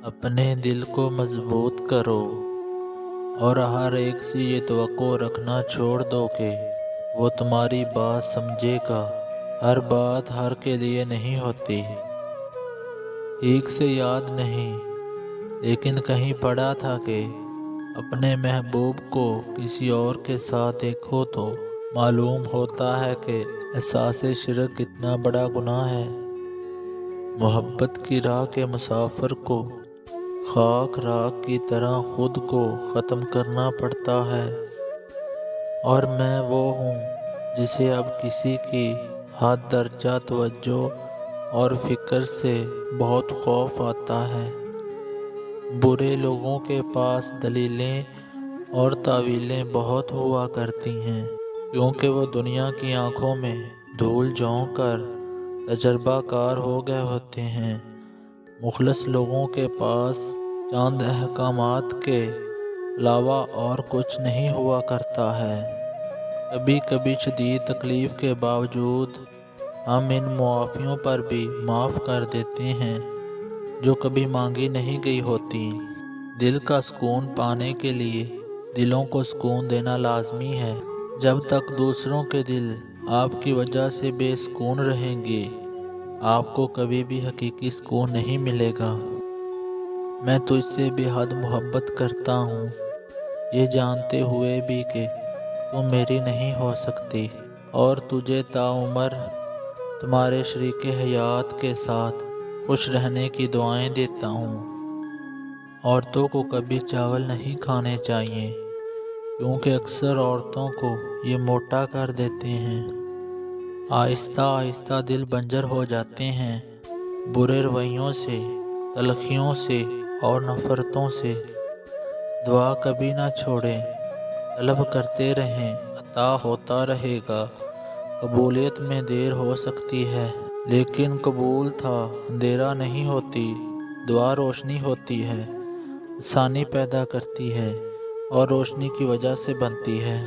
अपने दिल को मजबूत करो और हर एक से ये तवक्को रखना छोड़ दो कि वो तुम्हारी बात समझेगा। हर बात हर के लिए नहीं होती। ठीक से याद नहीं, लेकिन कहीं पढ़ा था कि अपने महबूब को किसी और के साथ देखो तो मालूम होता है कि एहसास शिरक कितना बड़ा गुनाह है। मोहब्बत की राह के मुसाफिर को खाक राख की तरह खुद को ख़त्म करना पड़ता है। और मैं वो हूँ जिसे अब किसी की हद दर्जा तवज्जो और फिक्र से बहुत खौफ आता है। बुरे लोगों के पास दलीलें और तावीलें बहुत हुआ करती हैं, क्योंकि वो दुनिया की आंखों में धूल झोंक कर तजर्बाकार हो गए होते हैं। मुखलस लोगों के पास चंद अहकामात के अलावा और कुछ नहीं हुआ करता है। कभी कभी शदीद तकलीफ़ के बावजूद हम इन मुआफ़ियों पर भी माफ़ कर देते हैं जो कभी मांगी नहीं गई होती। दिल का सुकून पाने के लिए दिलों को सुकून देना लाजमी है। जब तक दूसरों के दिल आपकी वजह से बेसुकून रहेंगे, आपको कभी भी हकीकी सुकून नहीं मिलेगा। मैं तुझसे बेहद मोहब्बत करता हूँ, ये जानते हुए भी कि तुम मेरी नहीं हो सकती, और तुझे ताउम्र तुम्हारे शरीके हयात के साथ खुश रहने की दुआएं देता हूँ। औरतों को कभी चावल नहीं खाने चाहिए, क्योंकि अक्सर औरतों को ये मोटा कर देते हैं। आहिस्ता आहिस्ता दिल बंजर हो जाते हैं, बुरे रवैयों से, तलखियों से और नफ़रतों से। दुआ कभी ना छोड़ें, तलब करते रहें, अता होता रहेगा। कबूलियत में देर हो सकती है, लेकिन कबूल था अंधेरा नहीं होती। दुआ रोशनी होती है, आसानी पैदा करती है और रोशनी की वजह से बनती है।